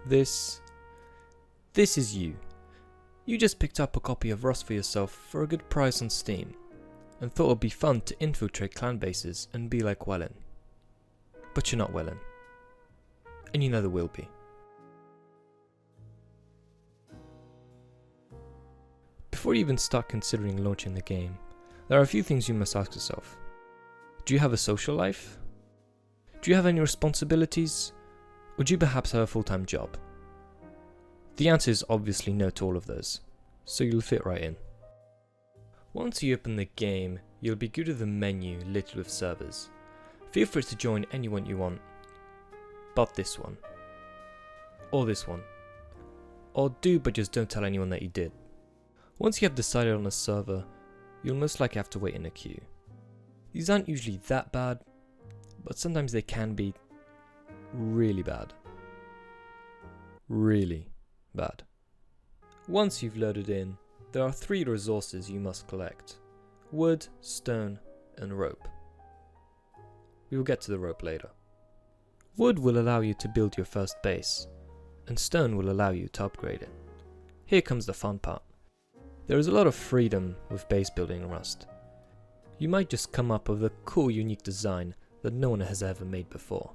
This is you. You just picked up a copy of Rust for yourself for a good price on Steam, and thought it'd be fun to infiltrate clan bases and be like Wellen. But you're not Wellen. And you never will be. Before you even start considering launching the game, there are a few things you must ask yourself. Do you have a social life? Do you have any responsibilities? Or do you perhaps have a full-time job? The answer is obviously no to all of those, so you'll fit right in. Once you open the game, you'll be greeted with a menu littered with servers. Feel free to join anyone you want, but this one. Or this one. Or do, but just don't tell anyone that you did. Once you have decided on a server, you'll most likely have to wait in a queue. These aren't usually that bad, but sometimes they can be really bad. Really bad. Once you've loaded in, there are 3 resources you must collect: wood, stone, and rope. We will get to the rope later. Wood will allow you to build your first base, and stone will allow you to upgrade it. Here comes the fun part. There is a lot of freedom with base building in Rust. You might just come up with a cool, unique design that no one has ever made before.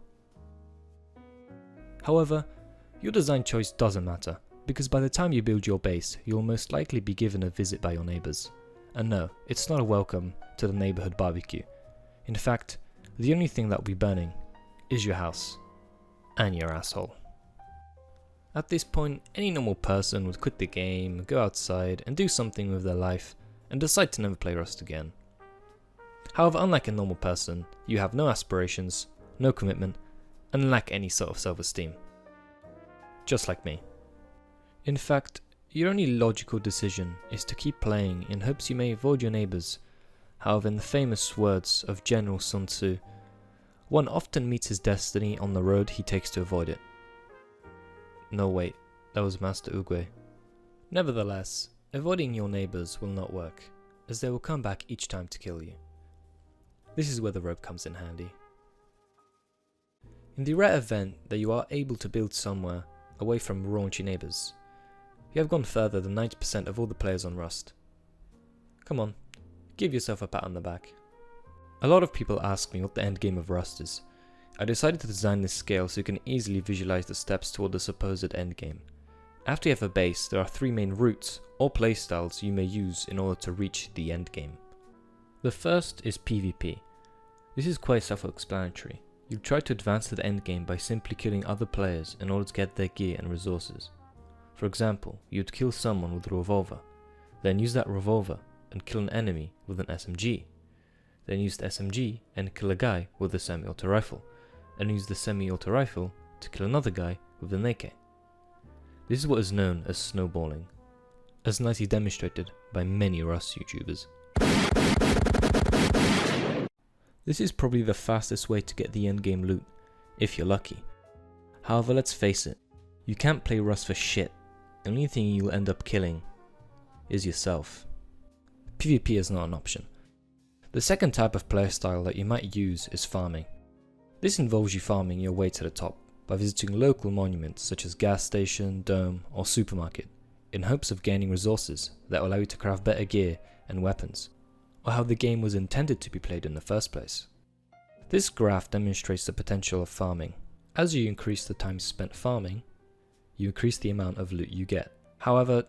However, your design choice doesn't matter, because by the time you build your base, you'll most likely be given a visit by your neighbours. And no, it's not a welcome to the neighbourhood barbecue. In fact, the only thing that will be burning is your house and your asshole. At this point, any normal person would quit the game, go outside and do something with their life and decide to never play Rust again. However, unlike a normal person, you have no aspirations, no commitment, and lack any sort of self-esteem. Just like me. In fact, your only logical decision is to keep playing in hopes you may avoid your neighbours. However, in the famous words of General Sun Tzu, one often meets his destiny on the road he takes to avoid it. No wait, that was Master Oogway. Nevertheless, avoiding your neighbours will not work, as they will come back each time to kill you. This is where the rope comes in handy. In the rare event that you are able to build somewhere away from raunchy neighbours, you have gone further than 90% of all the players on Rust. Come on, give yourself a pat on the back. A lot of people ask me what the endgame of Rust is. I decided to design this scale so you can easily visualize the steps toward the supposed endgame. After you have a base, there are 3 main routes or playstyles you may use in order to reach the endgame. The first is PvP. This is quite self-explanatory. You try to advance to the endgame by simply killing other players in order to get their gear and resources. For example, you'd kill someone with a revolver, then use that revolver and kill an enemy with an SMG, then use the SMG and kill a guy with a semi-auto rifle, and use the semi-auto rifle to kill another guy with an AK. This is what is known as snowballing, as nicely demonstrated by many Rust YouTubers. This is probably the fastest way to get the endgame loot, if you're lucky. However, let's face it, you can't play Rust for shit. The only thing you'll end up killing is yourself. PvP is not an option. The second type of playstyle that you might use is farming. This involves you farming your way to the top by visiting local monuments such as gas station, dome, or supermarket in hopes of gaining resources that will allow you to craft better gear and weapons, or how the game was intended to be played in the first place. This graph demonstrates the potential of farming. As you increase the time spent farming, you increase the amount of loot you get. However,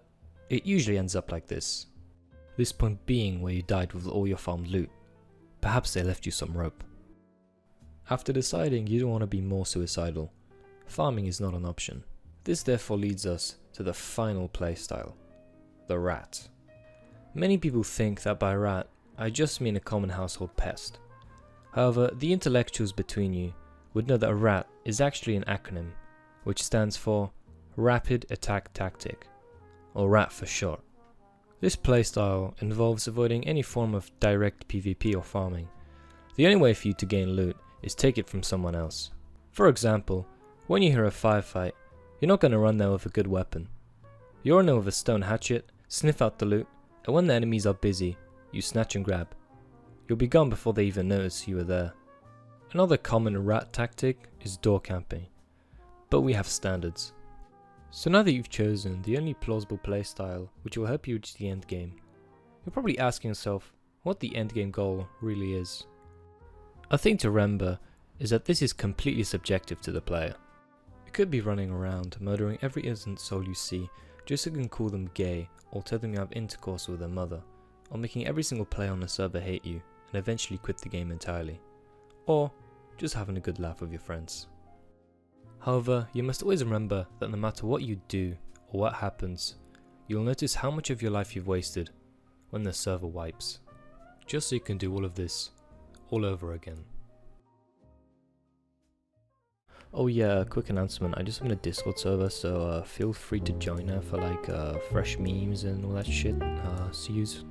it usually ends up like this. This point being where you died with all your farmed loot. Perhaps they left you some rope. After deciding you don't want to be more suicidal, farming is not an option. This therefore leads us to the final playstyle, the rat. Many people think that by rat, I just mean a common household pest. However, the intellectuals between you would know that a rat is actually an acronym, which stands for Rapid Attack Tactic, or RAT for short. This playstyle involves avoiding any form of direct PvP or farming. The only way for you to gain loot is take it from someone else. For example, when you hear a firefight, you're not going to run there with a good weapon. You'll run there with a stone hatchet, sniff out the loot, and when the enemies are busy, you snatch and grab. You'll be gone before they even notice you were there. Another common rat tactic is door camping, but we have standards. So now that you've chosen the only plausible playstyle which will help you reach the endgame, you're probably asking yourself what the endgame goal really is. A thing to remember is that this is completely subjective to the player. You could be running around murdering every innocent soul you see just so you can call them gay or tell them you have intercourse with their mother, or making every single player on the server hate you and eventually quit the game entirely, or just having a good laugh with your friends. However, you must always remember that no matter what you do or what happens, you'll notice how much of your life you've wasted when the server wipes, just so you can do all of this all over again. Oh yeah, quick announcement, I just opened a Discord server, so feel free to join her for like fresh memes and all that shit. See yous.